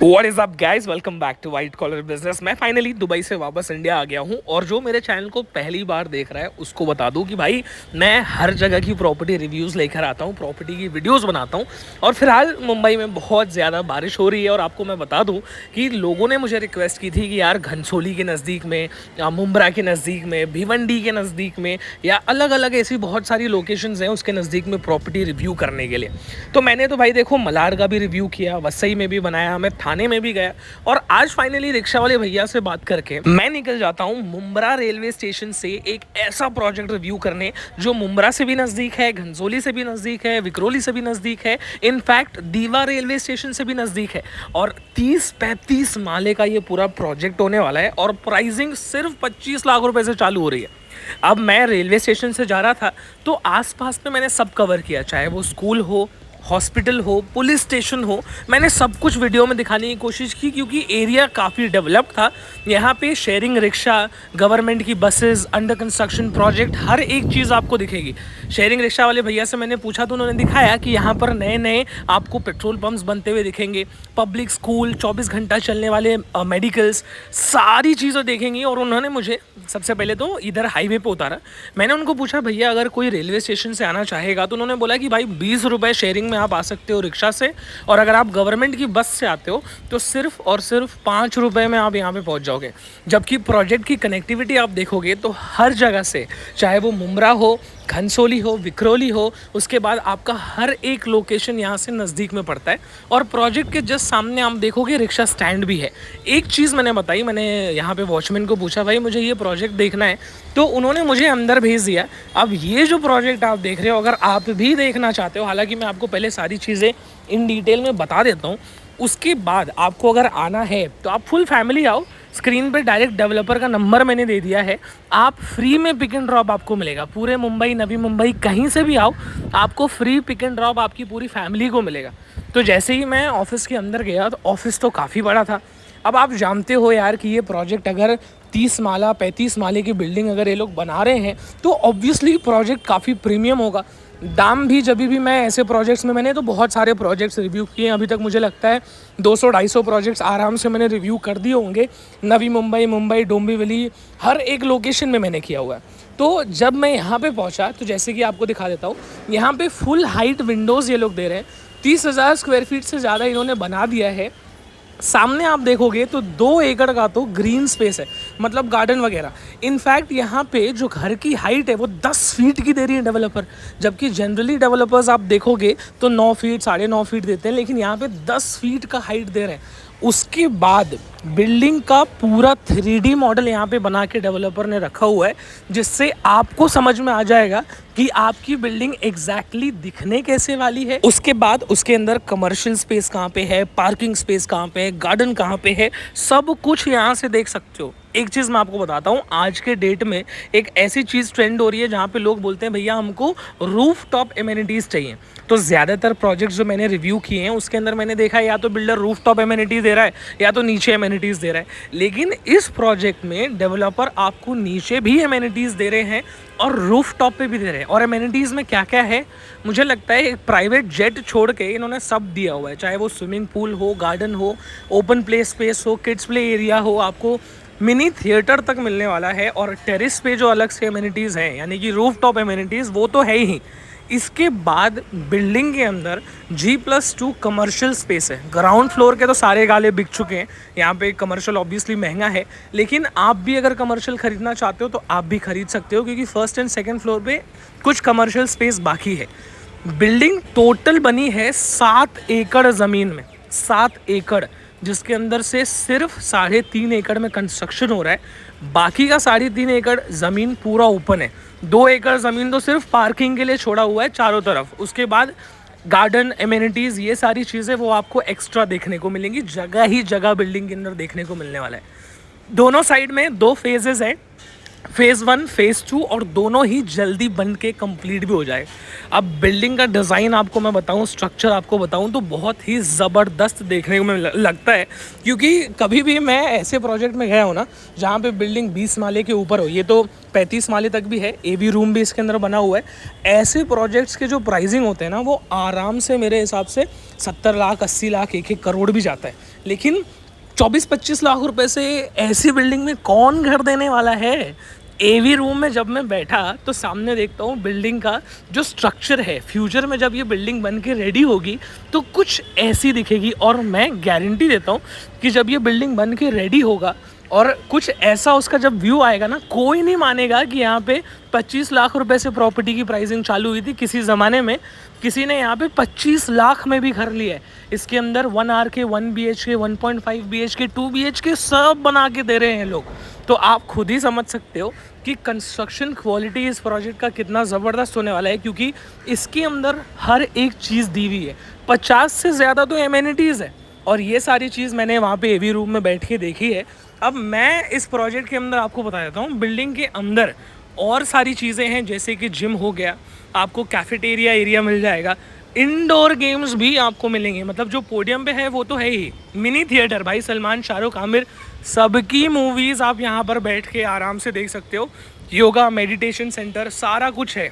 What is up guys, welcome back to white collar business. मैं finally Dubai से वापस India आ गया हूं और जो मेरे चैनल को पहली बार देख रहा है उसको बता दूं कि भाई मैं हर जगह की प्रॉपर्टी रिव्यूज़ लेकर आता हूं, प्रॉपर्टी की वीडियोस बनाता हूं। और फिलहाल मुंबई में बहुत ज़्यादा बारिश हो रही है और आपको मैं बता दूं कि लोगों ने मुझे रिक्वेस्ट की थी कि यार घनसोली के नज़दीक में या मुंब्रा के नज़दीक में, भिवंडी के नज़दीक में या अलग अलग ऐसी बहुत सारी लोकेशंस हैं उसके नज़दीक में प्रॉपर्टी रिव्यू करने के लिए। तो मैंने तो भाई देखो मलार का भी रिव्यू किया, वसई में भी बनाया, मैं थाने में भी गया और आज फाइनली रिक्शा वाले भैया से बात करके मैं निकल जाता हूं मुंब्रा रेलवे स्टेशन से एक ऐसा प्रोजेक्ट रिव्यू करने जो मुंब्रा से भी नज़दीक है, घनसोली से भी नज़दीक है, विक्रोली से भी नज़दीक है, इनफैक्ट दीवा रेलवे स्टेशन से भी नज़दीक है। और 30-35 माले का ये पूरा प्रोजेक्ट होने वाला है और प्राइसिंग सिर्फ 25 लाख रुपए से चालू हो रही है। अब मैं रेलवे स्टेशन से जा रहा था तो आसपास में मैंने सब कवर किया, चाहे वो स्कूल हो, हॉस्पिटल हो, पुलिस स्टेशन हो, मैंने सब कुछ वीडियो में दिखाने की कोशिश की क्योंकि एरिया काफ़ी डेवलप्ड था। यहाँ पे शेयरिंग रिक्शा, गवर्नमेंट की बसेस, अंडर कंस्ट्रक्शन प्रोजेक्ट, हर एक चीज़ आपको दिखेगी। शेयरिंग रिक्शा वाले भैया से मैंने पूछा तो उन्होंने दिखाया कि यहाँ पर नए नए आपको पेट्रोल पंप्स बनते हुए दिखेंगे, पब्लिक स्कूल, 24 घंटा चलने वाले मेडिकल्स, सारी चीज़ें देखेंगी। और उन्होंने मुझे सबसे पहले तो इधर हाईवे पे उतारा। मैंने उनको पूछा भैया अगर कोई रेलवे स्टेशन से आना चाहेगा तो उन्होंने बोला कि भाई 20 रुपये शेयरिंग में आप आ सकते हो रिक्शा से, और अगर आप गवर्नमेंट की बस से आते हो तो सिर्फ और सिर्फ 5 रुपये में आप यहाँ पे पहुँच जाओगे। जबकि प्रोजेक्ट की कनेक्टिविटी आप देखोगे तो हर जगह से, चाहे वो मुंब्रा हो, घनसोली हो, विक्रोली हो, उसके बाद आपका हर एक लोकेशन यहाँ से नज़दीक में पड़ता है। और प्रोजेक्ट के जस्ट सामने आप देखोगे रिक्शा स्टैंड भी है। एक चीज़ मैंने बताई, मैंने यहाँ पे वॉचमैन को पूछा भाई मुझे ये प्रोजेक्ट देखना है, तो उन्होंने मुझे अंदर भेज दिया। अब ये जो प्रोजेक्ट आप देख रहे हो अगर आप भी देखना चाहते हो, हालांकि मैं आपको पहले सारी चीज़ें इन डिटेल में बता देता हूँ, उसके बाद आपको अगर आना है तो आप फुल फैमिली आओ। स्क्रीन पे डायरेक्ट डेवलपर का नंबर मैंने दे दिया है, आप फ्री में पिक एंड ड्रॉप आपको मिलेगा। पूरे मुंबई, नवी मुंबई, कहीं से भी आओ आपको फ्री पिक एंड ड्रॉप आपकी पूरी फैमिली को मिलेगा। तो जैसे ही मैं ऑफिस के अंदर गया तो ऑफिस तो काफ़ी बड़ा था। अब आप जानते हो यार कि ये प्रोजेक्ट अगर 30 माला 35 माले की बिल्डिंग अगर ये लोग बना रहे हैं तो ऑब्वियसली प्रोजेक्ट काफ़ी प्रीमियम होगा। दाम भी, जब भी मैं ऐसे प्रोजेक्ट्स में, मैंने तो बहुत सारे प्रोजेक्ट्स रिव्यू किए हैं अभी तक, मुझे लगता है 200-250 प्रोजेक्ट्स आराम से मैंने रिव्यू कर दिए होंगे। नवी मुंबई, मुंबई, डोंबिवली, हर एक लोकेशन में मैंने किया हुआ है। तो जब मैं यहाँ पे पहुँचा तो जैसे कि आपको दिखा देता हूँ, यहाँ पे फुल हाइट विंडोज़ ये लोग दे रहे हैं। 30,000 स्क्वायर फीट से ज़्यादा इन्होंने बना दिया है। सामने आप देखोगे तो 2 एकड़ का तो ग्रीन स्पेस है, मतलब गार्डन वगैरह। इनफैक्ट यहाँ पे जो घर की हाइट है वो 10 फीट की दे रही है डेवलपर, जबकि जनरली डेवलपर्स आप देखोगे तो 9 फीट, 9.5 फीट देते हैं, लेकिन यहाँ पे 10 फीट का हाइट दे रहे हैं। उसके बाद बिल्डिंग का पूरा 3D मॉडल यहाँ पे बना के डेवलपर ने रखा हुआ है, जिससे आपको समझ में आ जाएगा कि आपकी बिल्डिंग एग्जैक्टली दिखने कैसे वाली है। उसके बाद उसके अंदर कमर्शियल स्पेस कहाँ पे है, पार्किंग स्पेस कहाँ पे है, गार्डन कहाँ पे है, सब कुछ यहाँ से देख सकते हो। एक चीज़ मैं आपको बताता हूँ, आज के डेट में एक ऐसी चीज़ ट्रेंड हो रही है जहाँ पे लोग बोलते हैं भैया हमको रूफ टॉप एमेनिटीज़ चाहिए। तो ज़्यादातर प्रोजेक्ट्स जो मैंने रिव्यू किए हैं उसके अंदर मैंने देखा है या तो बिल्डर रूफ टॉप एमेनिटीज़ दे रहा है या तो नीचे एमेनिटीज़ दे रहा है। लेकिन इस प्रोजेक्ट में डेवलपर आपको नीचे भी एमेनिटीज़ दे रहे हैं और रूफ टॉप पे भी दे रहे हैं। और एमेनिटीज़ में क्या क्या है, मुझे लगता है एक प्राइवेट जेट छोड़ के इन्होंने सब दिया हुआ है, चाहे वो स्विमिंग पूल हो, गार्डन हो, ओपन प्ले स्पेस हो, किड्स प्ले एरिया हो, आपको मिनी थिएटर तक मिलने वाला है। और टेरेस पे जो अलग से एमेनिटीज़ हैं यानी कि रूफ टॉप एमेनिटीज़ वो तो है ही। इसके बाद बिल्डिंग के अंदर G+2 कमर्शियल स्पेस है। ग्राउंड फ्लोर के तो सारे गाले बिक चुके हैं, यहाँ पे कमर्शियल ऑब्वियसली महंगा है, लेकिन आप भी अगर कमर्शियल ख़रीदना चाहते हो तो आप भी खरीद सकते हो क्योंकि फर्स्ट एंड सेकंड फ्लोर पे कुछ कमर्शियल स्पेस बाकी है। बिल्डिंग टोटल बनी है 7 एकड़ ज़मीन में, 7 एकड़, जिसके अंदर से सिर्फ 3.5 एकड़ में कंस्ट्रक्शन हो रहा है। बाकी का 3.5 एकड़ ज़मीन पूरा ओपन है। 2 एकड़ ज़मीन तो सिर्फ पार्किंग के लिए छोड़ा हुआ है चारों तरफ। उसके बाद गार्डन, एमेनिटीज़, ये सारी चीज़ें वो आपको एक्स्ट्रा देखने को मिलेंगी। जगह ही जगह बिल्डिंग के अंदर देखने को मिलने वाला है। दोनों साइड में 2 फेजेज़ हैं, फेज़ 1, फेज़ 2, और दोनों ही जल्दी बन के कंप्लीट भी हो जाए। अब बिल्डिंग का डिज़ाइन आपको मैं बताऊं, स्ट्रक्चर आपको बताऊं तो बहुत ही ज़बरदस्त देखने को लगता है। क्योंकि कभी भी मैं ऐसे प्रोजेक्ट में गया हूं ना जहां पे बिल्डिंग 20 माले के ऊपर हो, ये तो 35 माले तक भी है, AV रूम भी इसके अंदर बना हुआ है। ऐसे प्रोजेक्ट्स के जो प्राइसिंग होते हैं ना वो आराम से मेरे हिसाब से 70 लाख, 80 लाख, 1-1 करोड़ भी जाता है। लेकिन 24-25 लाख रुपए से ऐसी बिल्डिंग में कौन घर देने वाला है। एवी रूम में जब मैं बैठा तो सामने देखता हूँ बिल्डिंग का जो स्ट्रक्चर है, फ्यूचर में जब ये बिल्डिंग बन के रेडी होगी तो कुछ ऐसी दिखेगी। और मैं गारंटी देता हूँ कि जब ये बिल्डिंग बन के रेडी होगा और कुछ ऐसा उसका जब व्यू आएगा ना, कोई नहीं मानेगा कि यहाँ पे 25 लाख रुपए से प्रॉपर्टी की प्राइसिंग चालू हुई थी। किसी ज़माने में किसी ने यहाँ पे 25 लाख में भी घर लिया है। इसके अंदर 1 RK, 1 BHK, 1.5 BHK, 2 BHK सब बना के दे रहे हैं लोग। तो आप खुद ही समझ सकते हो कि कंस्ट्रक्शन क्वालिटी इस प्रोजेक्ट का कितना ज़बरदस्त होने वाला है, क्योंकि इसके अंदर हर एक चीज़ दी हुई है। 50 से ज़्यादा तो एमेनिटीज़ है और ये सारी चीज़ मैंने वहाँ पे एवी रूम में बैठ के देखी है। अब मैं इस प्रोजेक्ट के अंदर आपको बता देता हूँ, बिल्डिंग के अंदर और सारी चीज़ें हैं, जैसे कि जिम हो गया, आपको कैफेटेरिया एरिया मिल जाएगा, इंडोर गेम्स भी आपको मिलेंगे। मतलब जो पोडियम पे है वो तो है ही, मिनी थिएटर भाई, सलमान, शाहरुख, आमिर सबकी मूवीज़ आप यहाँ पर बैठ के आराम से देख सकते हो। योगा, मेडिटेशन सेंटर सारा कुछ है।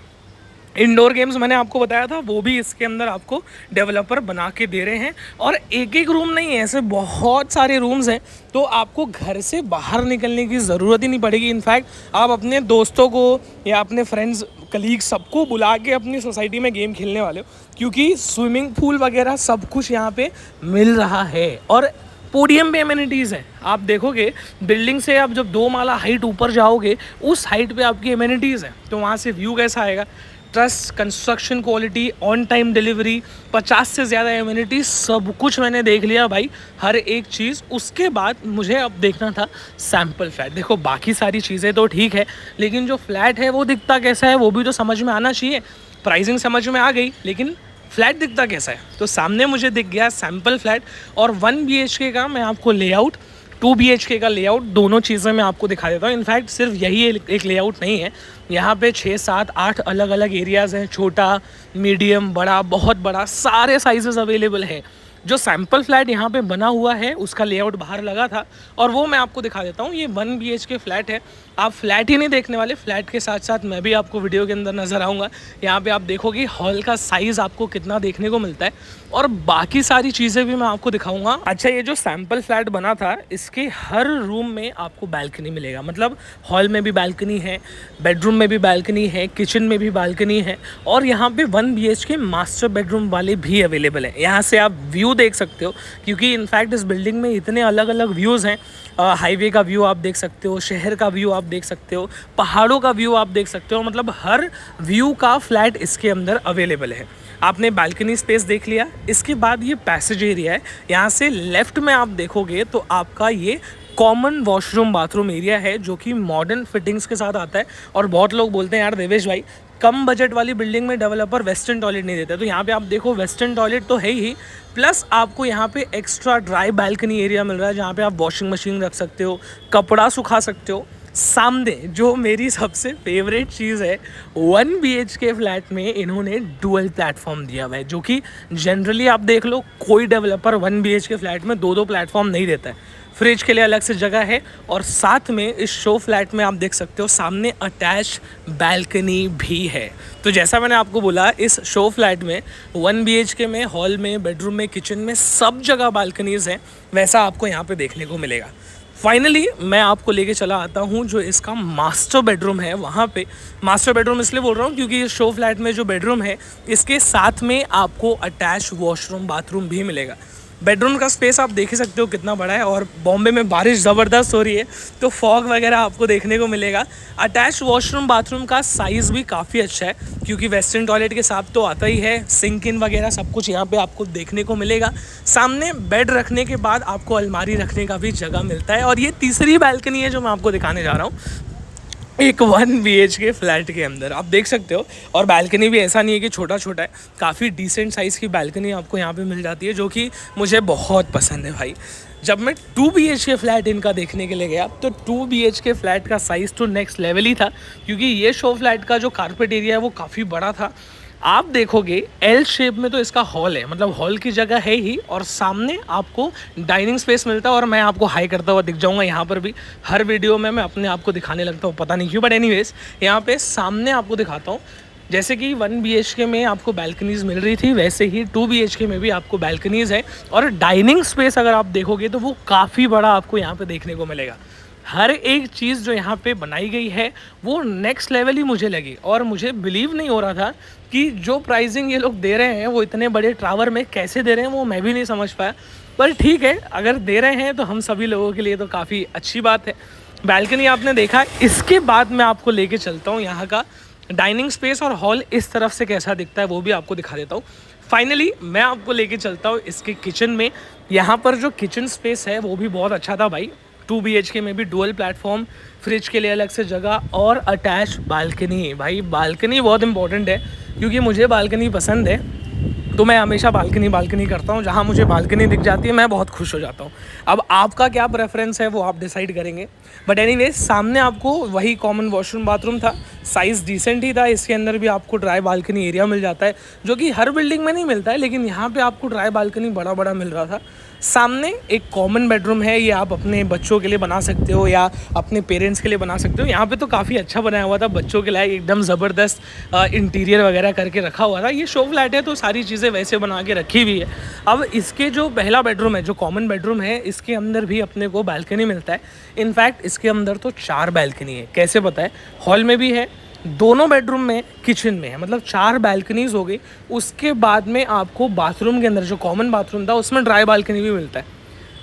इंडोर गेम्स मैंने आपको बताया था, वो भी इसके अंदर आपको डेवलपर बना के दे रहे हैं। और एक एक रूम नहीं है, ऐसे बहुत सारे रूम्स हैं, तो आपको घर से बाहर निकलने की ज़रूरत ही नहीं पड़ेगी। इनफैक्ट आप अपने दोस्तों को या अपने फ्रेंड्स, कलीग सबको बुला के अपनी सोसाइटी में गेम खेलने वाले हो, क्योंकि स्विमिंग पूल वगैरह सब कुछ यहाँ पे मिल रहा है। और पोडियम पे एमेनिटीज़ है। आप देखोगे बिल्डिंग से आप जब 2 माला हाइट ऊपर जाओगे, उस हाइट पे आपकी एमेनिटीज़ है, तो वहाँ से व्यू कैसा आएगा। Trust, construction quality, on time delivery, 50 से ज़्यादा एमिनिटी, सब कुछ मैंने देख लिया भाई, हर एक चीज़। उसके बाद मुझे अब देखना था सैम्पल फ्लैट। देखो बाकी सारी चीज़ें तो ठीक है, लेकिन जो फ्लैट है वो दिखता कैसा है वो भी तो समझ में आना चाहिए। प्राइसिंग समझ में आ गई, लेकिन फ्लैट दिखता कैसा है। तो सामने मुझे दिख गया सैम्पल फ्लैट, और 1 BHK का मैं आपको लेआउट, 2 BHK का लेआउट, दोनों चीज़ें मैं आपको दिखा देता हूँ। इनफैक्ट सिर्फ यही एक लेआउट नहीं है, यहाँ पे 6, 7, 8 अलग अलग एरियाज़ हैं। छोटा, मीडियम, बड़ा, बहुत बड़ा, सारे साइजेस अवेलेबल हैं। जो सैम्पल फ्लैट यहाँ पे बना हुआ है उसका लेआउट बाहर लगा था, और वो मैं आपको दिखा देता हूँ। ये 1 BHK फ्लैट है। आप फ्लैट ही नहीं देखने वाले, फ्लैट के साथ साथ मैं भी आपको वीडियो के अंदर नज़र आऊँगा। यहाँ पे आप देखोगे हॉल का साइज़ आपको कितना देखने को मिलता है, और बाकी सारी चीज़ें भी मैं आपको दिखाऊंगा। अच्छा, ये जो सैम्पल फ्लैट बना था, इसके हर रूम में आपको बालकनी मिलेगा। मतलब हॉल में भी बालकनी है, बेडरूम में भी बालकनी है, किचन में भी बालकनी है, और यहाँ पे 1 BHK मास्टर बेडरूम वाले भी अवेलेबल है। यहाँ से आप व्यू देख सकते हो, क्योंकि इनफैक्ट इस बिल्डिंग में इतने अलग अलग व्यूज़ हैं। हाईवे का व्यू आप देख सकते हो, शहर का व्यू आप देख सकते हो, पहाड़ों का व्यू आप देख सकते हो। मतलब हर व्यू का फ्लैट इसके अंदर अवेलेबल है। आपने बालकनी स्पेस देख लिया, इसके बाद ये पैसेज एरिया है। यहाँ से लेफ़्ट में आप देखोगे तो आपका ये कॉमन वॉशरूम बाथरूम एरिया है, जो कि मॉडर्न फिटिंग्स के साथ आता है। और बहुत लोग बोलते हैं यार देवेश भाई, कम बजट वाली बिल्डिंग में डेवलपर वेस्टर्न टॉयलेट नहीं देता। तो यहाँ पे आप देखो वेस्टर्न टॉयलेट तो है ही, प्लस आपको यहाँ पे एक्स्ट्रा ड्राई बालकनी एरिया मिल रहा है, जहाँ पे आप वॉशिंग मशीन रख सकते हो, कपड़ा सुखा सकते हो। सामने जो मेरी सबसे फेवरेट चीज़ है, 1 BHK फ्लैट में इन्होंने डुअल प्लेटफॉर्म दिया हुआ है, जो कि जनरली आप देख लो कोई डेवलपर 1 BHK फ्लैट में 2 प्लेटफॉर्म नहीं देता है। फ्रिज के लिए अलग से जगह है, और साथ में इस शो फ्लैट में आप देख सकते हो सामने अटैच बालकनी भी है। तो जैसा मैंने आपको बोला, इस शो फ्लैट में 1 BHK में हॉल में, बेडरूम में, किचन में सब जगह बालकनीज़ हैं, वैसा आपको यहाँ पे देखने को मिलेगा। फाइनली मैं आपको लेके चला आता हूँ जो इसका मास्टर बेडरूम है वहाँ पे। मास्टर बेडरूम इसलिए बोल रहा हूँ क्योंकि इस शो फ्लैट में जो बेडरूम है, इसके साथ में आपको अटैच वॉशरूम बाथरूम भी मिलेगा। बेडरूम का स्पेस आप देख ही सकते हो कितना बड़ा है, और बॉम्बे में बारिश ज़बरदस्त हो रही है तो फॉग वगैरह आपको देखने को मिलेगा। अटैच वॉशरूम बाथरूम का साइज़ भी काफ़ी अच्छा है, क्योंकि वेस्टर्न टॉयलेट के साथ तो आता ही है। सिंक इन वगैरह सब कुछ यहाँ पे आपको देखने को मिलेगा। सामने बेड रखने के बाद आपको अलमारी रखने का भी जगह मिलता है। और ये तीसरी बालकनी है जो मैं आपको दिखाने जा रहा हूँ, एक 1 BHK फ्लैट के अंदर आप देख सकते हो। और बालकनी भी ऐसा नहीं है कि छोटा छोटा है, काफ़ी डिसेंट साइज़ की बालकनी आपको यहाँ पे मिल जाती है, जो कि मुझे बहुत पसंद है भाई। जब मैं 2 BHK फ्लैट इनका देखने के लिए गया, तो 2 BHK फ्लैट का साइज़ तो नेक्स्ट लेवल ही था, क्योंकि ये शो फ्लैट का जो कारपेट एरिया है वो काफ़ी बड़ा था। आप देखोगे एल शेप में तो इसका हॉल है, मतलब हॉल की जगह है ही, और सामने आपको डाइनिंग स्पेस मिलता है। और मैं आपको हाई करता हुआ दिख जाऊंगा यहाँ पर भी, हर वीडियो में मैं अपने आप को दिखाने लगता हूँ, पता नहीं क्यों, बट एनीवेज यहाँ पे सामने आपको दिखाता हूँ। जैसे कि 1 BHK में आपको बैल्कनीज़ मिल रही थी, वैसे ही 2 BHK में भी आपको बैल्कनीज़ है। और डाइनिंग स्पेस अगर आप देखोगे तो वो काफ़ी बड़ा आपको यहाँ पे देखने को मिलेगा। हर एक चीज़ जो यहाँ पे बनाई गई है वो नेक्स्ट लेवल ही मुझे लगी, और मुझे बिलीव नहीं हो रहा था कि जो प्राइसिंग ये लोग दे रहे हैं वो इतने बड़े टावर में कैसे दे रहे हैं, वो मैं भी नहीं समझ पाया। पर ठीक है, अगर दे रहे हैं तो हम सभी लोगों के लिए तो काफ़ी अच्छी बात है। बैल्कनी आपने देखा, इसके बाद मैं आपको लेके चलता हूँ यहाँ का डाइनिंग स्पेस और हॉल इस तरफ से कैसा दिखता है वो भी आपको दिखा देता हूँ। फाइनली मैं आपको लेके चलता हूँ इसके किचन में। यहाँ पर जो किचन स्पेस है वो भी बहुत अच्छा था भाई। 2 BHK में भी डुअल प्लेटफॉर्म, फ्रिज के लिए अलग से जगह और अटैच बालकनी। भाई बालकनी बहुत इंपॉर्टेंट है, क्योंकि मुझे बालकनी पसंद है, तो मैं हमेशा बालकनी करता हूँ। जहाँ मुझे बालकनी दिख जाती है मैं बहुत खुश हो जाता हूँ। अब आपका क्या प्रेफरेंस है वो आप डिसाइड करेंगे। बट एनीवेज, सामने आपको वही कॉमन वॉशरूम बाथरूम था, साइज़ डिसेंट ही था। इसके अंदर भी आपको ड्राई बालकनी एरिया मिल जाता है, जो कि हर बिल्डिंग में नहीं मिलता है, लेकिन यहाँ पे आपको ड्राई बालकनी बड़ा मिल रहा था। सामने एक कॉमन बेडरूम है, ये आप अपने बच्चों के लिए बना सकते हो या अपने पेरेंट्स के लिए बना सकते हो। यहाँ पे तो काफ़ी अच्छा बनाया हुआ था, बच्चों के लायक एकदम ज़बरदस्त इंटीरियर वगैरह करके रखा हुआ था। ये शो फ्लैट है तो सारी चीज़ें वैसे बना के रखी हुई है। अब इसके जो पहला बेडरूम है, जो कॉमन बेडरूम है, इसके अंदर भी अपने को बालकनी मिलता है। इनफैक्ट इसके अंदर तो 4 बालकनी है। कैसे पता है? हॉल में भी है, दोनों बेडरूम में, किचन में है, मतलब 4 बालकनीज हो गई। उसके बाद में आपको बाथरूम के अंदर जो कॉमन बाथरूम था उसमें ड्राई बालकनी भी मिलता है।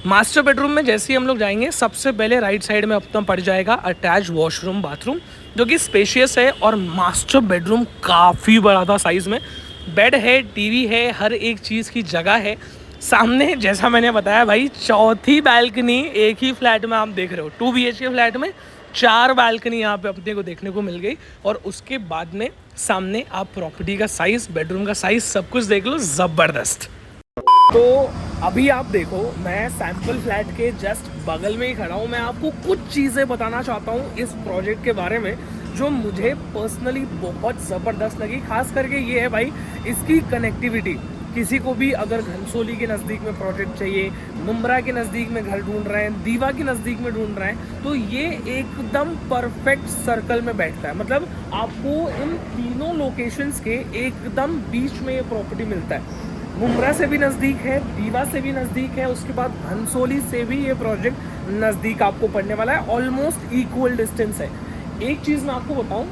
मास्टर बेडरूम में जैसे ही हम लोग जाएंगे, सबसे पहले राइट साइड में अपना पड़ जाएगा अटैच वॉशरूम बाथरूम, जो कि स्पेशियस है। और मास्टर बेडरूम काफ़ी बड़ा था साइज़ में। बेड है, टीवी है, हर एक चीज़ की जगह है। सामने जैसा मैंने बताया भाई, चौथी बालकनी एक ही फ्लैट में आप देख रहे हो। 2 BHK फ्लैट में 4 बालकनी यहाँ पे अपने को देखने को मिल गई। और उसके बाद में सामने आप प्रॉपर्टी का साइज़, बेडरूम का साइज़, सब कुछ देख लो, ज़बरदस्त। तो अभी आप देखो, मैं सैंपल फ्लैट के जस्ट बगल में ही खड़ा हूँ। मैं आपको कुछ चीज़ें बताना चाहता हूँ इस प्रोजेक्ट के बारे में, जो मुझे पर्सनली बहुत ज़बरदस्त लगी। खास करके ये है भाई, इसकी कनेक्टिविटी। किसी को भी अगर घनसोली के नज़दीक में प्रोजेक्ट चाहिए, मुंब्रा के नज़दीक में घर ढूंढ रहे हैं, दीवा के नज़दीक में ढूंढ रहे हैं, तो ये एकदम परफेक्ट सर्कल में बैठता है। मतलब आपको इन तीनों लोकेशंस के एकदम बीच में ये प्रॉपर्टी मिलता है। मुंब्रा से भी नज़दीक है, दीवा से भी नज़दीक है, उसके बाद घनसोली से भी ये प्रोजेक्ट नज़दीक आपको पड़ने वाला है। ऑलमोस्ट इक्वल डिस्टेंस है। एक चीज़ मैं आपको बताऊं,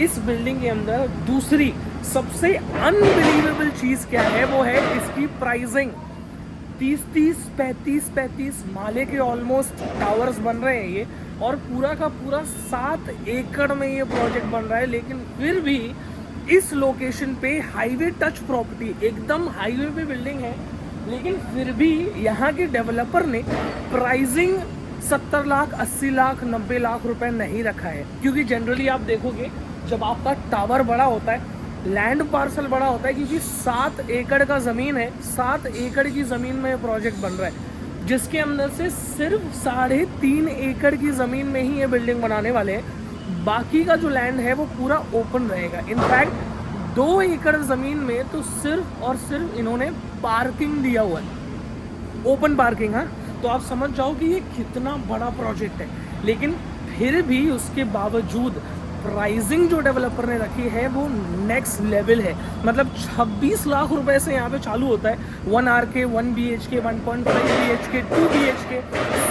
इस बिल्डिंग के अंदर दूसरी सबसे अनबिलीवेबल चीज़ क्या है, वो है इसकी प्राइसिंग। 30-35 माले के ऑलमोस्ट टावर्स बन रहे हैं ये, और पूरा का पूरा 7 एकड़ में ये प्रोजेक्ट बन रहा है। लेकिन फिर भी इस लोकेशन पे हाईवे टच प्रॉपर्टी, एकदम हाईवे पे बिल्डिंग है, लेकिन फिर भी यहाँ के डेवलपर ने प्राइसिंग 70 लाख, 80 लाख, 90 लाख रुपए नहीं रखा है। क्योंकि जनरली आप देखोगे, जब आपका टावर बड़ा होता है, लैंड पार्सल बड़ा होता है, क्योंकि 7 एकड़ का ज़मीन है, 7 एकड़ की ज़मीन में प्रोजेक्ट बन रहा है, जिसके अंदर से सिर्फ 3.5 एकड़ की ज़मीन में ही ये बिल्डिंग बनाने वाले हैं। बाकी का जो लैंड है वो पूरा ओपन रहेगा। इनफैक्ट 2 एकड़ ज़मीन में तो सिर्फ और सिर्फ इन्होंने पार्किंग दिया हुआ है, ओपन पार्किंग। हाँ, तो आप समझ जाओ कि ये कितना बड़ा प्रोजेक्ट है। लेकिन फिर भी उसके बावजूद प्राइसिंग जो डेवलपर ने रखी है वो नेक्स्ट लेवल है। मतलब 26 लाख रुपए से यहाँ पे चालू होता है। 1 RK, 1 BHK, 1.5 BHK, 2 BHK,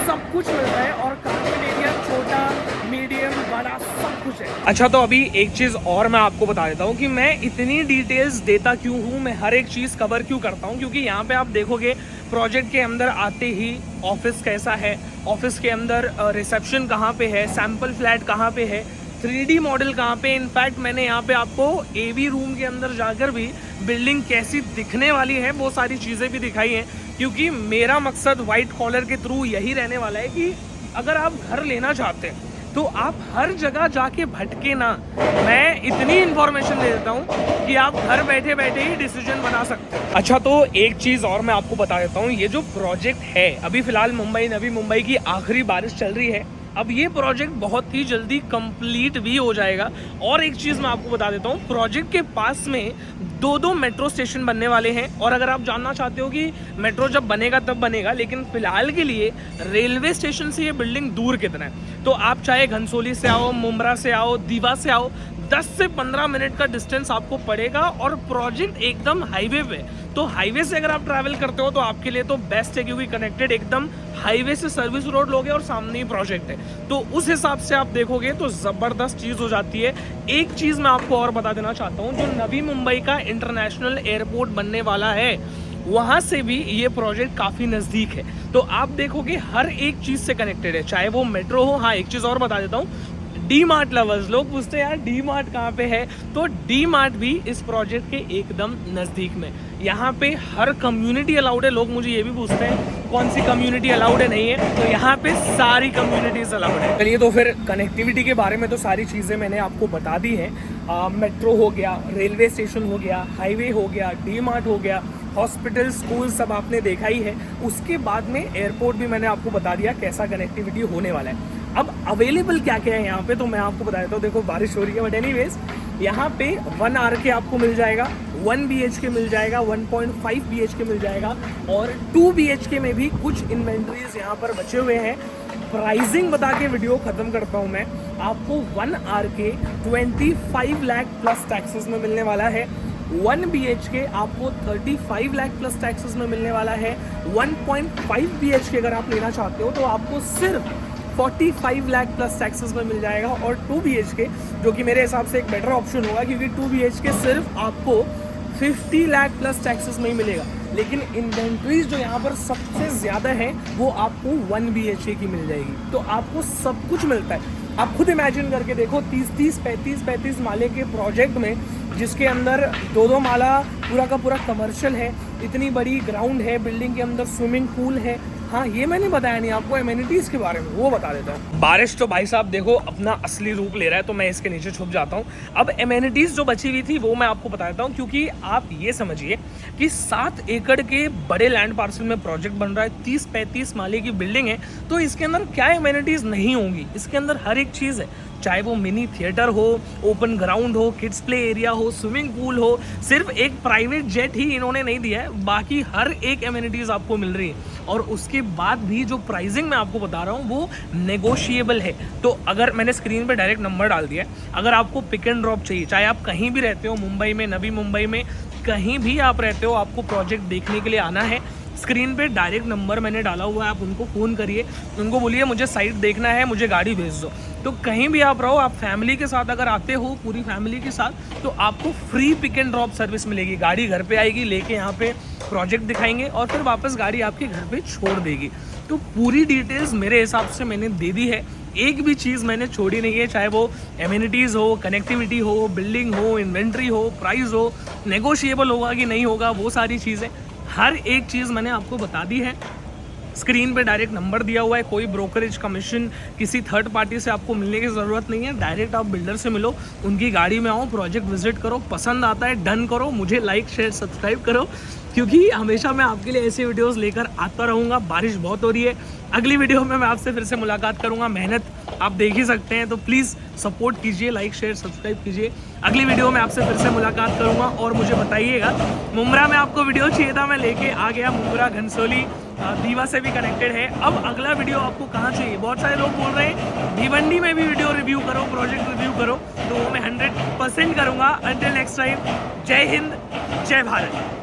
सब कुछ मिलता है। और कार्पेट एरिया छोटा, मीडियम, बड़ा, सब कुछ है। अच्छा, तो अभी एक चीज़ और मैं आपको बता देता हूँ कि मैं इतनी डिटेल्स देता क्यों हूँ, मैं हर एक चीज़ कवर क्यों करता हूँ। क्योंकि यहाँ पे आप देखोगे, प्रोजेक्ट के अंदर आते ही ऑफिस कैसा है, ऑफिस के अंदर रिसेप्शन कहाँ पे है, सैम्पल फ्लैट कहाँ पे है, 3D मॉडल कहाँ पे। इनफैक्ट मैंने यहाँ पे आपको AV रूम के अंदर जाकर भी बिल्डिंग कैसी दिखने वाली है वो सारी चीज़ें भी दिखाई हैं। क्योंकि मेरा मकसद वाइट कॉलर के थ्रू यही रहने वाला है कि अगर आप घर लेना चाहते हैं तो आप हर जगह जाके भटके ना। मैं इतनी इन्फॉर्मेशन दे देता हूँ कि आप घर बैठे बैठे ही डिसीजन बना सकते हैं। अच्छा, तो एक चीज़ और मैं आपको बता देता हूँ, ये जो प्रोजेक्ट है, अभी फ़िलहाल नवी मुंबई की आखिरी बारिश चल रही है। अब ये प्रोजेक्ट बहुत ही जल्दी कंप्लीट भी हो जाएगा। और एक चीज़ मैं आपको बता देता हूँ, प्रोजेक्ट के पास में 2 मेट्रो स्टेशन बनने वाले हैं। और अगर आप जानना चाहते हो कि मेट्रो जब बनेगा तब बनेगा, लेकिन फ़िलहाल के लिए रेलवे स्टेशन से ये बिल्डिंग दूर कितना है, तो आप चाहे घनसोली से आओ, मुंब्रा से आओ, दीवा से आओ, 10 से 15 मिनट का डिस्टेंस आपको पड़ेगा और प्रोजेक्ट एकदम हाईवे पे। तो हाईवे से अगर आप ट्रैवल करते हो तो आपके लिए तो बेस्ट है, क्योंकि कनेक्टेड एकदम हाईवे से सर्विस रोड लोगे और सामने ही प्रोजेक्ट है। तो उस हिसाब से आप देखोगे तो ज़बरदस्त चीज़ हो जाती है। एक चीज़ मैं आपको और बता देना चाहता हूँ, जो नवी मुंबई का इंटरनेशनल एयरपोर्ट बनने वाला है वहाँ से भी ये प्रोजेक्ट काफ़ी नज़दीक है। तो आप देखोगे हर एक चीज़ से कनेक्टेड है, चाहे वो मेट्रो हो। हाँ, एक चीज़ और बता देता हूँ, डी मार्ट लवर्स लोग पूछते हैं यार डी मार्ट कहाँ पे है, तो डी मार्ट भी इस प्रोजेक्ट के एकदम नज़दीक में। यहाँ पे हर कम्युनिटी अलाउड है। लोग मुझे ये भी पूछते हैं कौन सी कम्युनिटी अलाउड है, नहीं है, तो यहाँ पे सारी कम्युनिटीज़ अलाउड है। चलिए, तो फिर कनेक्टिविटी के बारे में तो सारी चीज़ें मैंने आपको बता दी हैं। मेट्रो हो गया, रेलवे स्टेशन हो गया, हाईवे हो गया, डी मार्ट हो गया, हॉस्पिटल, स्कूल सब आपने देखा ही है। उसके बाद में एयरपोर्ट भी मैंने आपको बता दिया कैसा कनेक्टिविटी होने वाला है। अब अवेलेबल क्या क्या है यहाँ पे, तो मैं आपको बता देता हूँ। देखो, बारिश हो रही है, बट एनीवेज यहाँ पे 1 RK आपको मिल जाएगा, 1 BHK मिल जाएगा, 1.5 BHK मिल जाएगा, और 2 BHK में भी कुछ इन्वेंट्रीज यहाँ पर बचे हुए हैं। प्राइसिंग बता के वीडियो खत्म करता हूँ मैं। आपको 1 RK 25 लाख प्लस टैक्सेस में मिलने वाला है। 1 BHK आपको 35 लाख प्लस टैक्सेस में मिलने वाला है। 1.5 BHK अगर आप लेना चाहते हो तो आपको सिर्फ 45 लाख प्लस टैक्सेस में मिल जाएगा। और 2 BHK, जो कि मेरे हिसाब से एक बेटर ऑप्शन होगा, क्योंकि 2 BHK सिर्फ आपको 50 लाख प्लस टैक्सेस में ही मिलेगा। लेकिन इन्वेंट्रीज जो यहाँ पर सबसे ज़्यादा है वो आपको 1 BHK की मिल जाएगी। तो आपको सब कुछ मिलता है। आप खुद इमेजिन करके देखो, 35 माले के प्रोजेक्ट में, जिसके अंदर 2 माला पूरा का पूरा कमर्शियल है, इतनी बड़ी ग्राउंड है, बिल्डिंग के अंदर स्विमिंग पूल है। हाँ, ये मैंने बताया नहीं आपको एमेनिटीज़ के बारे में, वो बता देता हूँ। बारिश तो भाई साहब देखो अपना असली रूप ले रहा है, तो मैं इसके नीचे छुप जाता हूँ। अब एमेनिटीज़ जो बची हुई थी वो मैं आपको बता देता हूँ, क्योंकि आप ये समझिए कि 7 एकड़ के बड़े लैंड पार्सल में प्रोजेक्ट बन रहा है, 30-35 माले की बिल्डिंग है, तो इसके अंदर क्या एमेनिटीज़ नहीं होंगी? इसके अंदर हर एक चीज़ है, चाहे वो मिनी थिएटर हो, ओपन ग्राउंड हो, किड्स प्ले एरिया हो, स्विमिंग पूल हो। सिर्फ एक प्राइवेट जेट ही इन्होंने नहीं दिया है, बाकी हर एक एमेनिटीज़ आपको मिल रही है। और उसके बाद भी जो प्राइसिंग मैं आपको बता रहा हूँ वो नेगोशिएबल है। तो अगर मैंने स्क्रीन पे डायरेक्ट नंबर डाल दिया है, अगर आपको पिक एंड ड्रॉप चाहिए, चाहे आप कहीं भी रहते हो, मुंबई में, नवी मुंबई में, कहीं भी आप रहते हो, आपको प्रोजेक्ट देखने के लिए आना है, स्क्रीन पे डायरेक्ट नंबर मैंने डाला हुआ है, आप उनको फ़ोन करिए, उनको बोलिए मुझे साइट देखना है, मुझे गाड़ी भेज दो। तो कहीं भी आप रहो, आप फैमिली के साथ अगर आते हो, पूरी फैमिली के साथ, तो आपको free pick and drop service मिलेगी। गाड़ी घर पे आएगी, लेके यहाँ पे प्रोजेक्ट दिखाएंगे और फिर वापस गाड़ी आपके घर पे छोड़ देगी। तो पूरी डिटेल्स मेरे हिसाब से मैंने दे दी है, एक भी चीज़ मैंने छोड़ी नहीं है, चाहे वो एमिनिटीज़ हो, कनेक्टिविटी हो, बिल्डिंग हो, इन्वेंट्री हो, प्राइस हो, नेगोशिएबल होगा कि नहीं होगा, वो सारी चीज़ें, हर एक चीज़ मैंने आपको बता दी है। स्क्रीन पे डायरेक्ट नंबर दिया हुआ है, कोई ब्रोकरेज कमीशन किसी थर्ड पार्टी से आपको मिलने की ज़रूरत नहीं है। डायरेक्ट आप बिल्डर से मिलो, उनकी गाड़ी में आओ, प्रोजेक्ट विजिट करो, पसंद आता है डन करो, मुझे लाइक शेयर सब्सक्राइब करो, क्योंकि हमेशा मैं आपके लिए ऐसे वीडियोस लेकर आता रहूँगा। बारिश बहुत हो रही है, अगली वीडियो में मैं आपसे फिर से मुलाकात करूँगा। मेहनत आप देख ही सकते हैं, तो प्लीज़ सपोर्ट कीजिए, लाइक शेयर सब्सक्राइब कीजिए। अगली वीडियो में आपसे फिर से मुलाकात करूँगा और मुझे बताइएगा मुंब्रा में आपको वीडियो चाहिए था, मैं लेके आ गया। मुंब्रा घनसोली दीवा से भी कनेक्टेड है। अब अगला वीडियो आपको कहाँ चाहिए? बहुत सारे लोग बोल रहे हैं भिवंडी में भी वीडियो रिव्यू करो, प्रोजेक्ट रिव्यू करो, तो वो मैं 100% करूँगा। अंटिल नेक्स्ट टाइम, जय हिंद, जय भारत।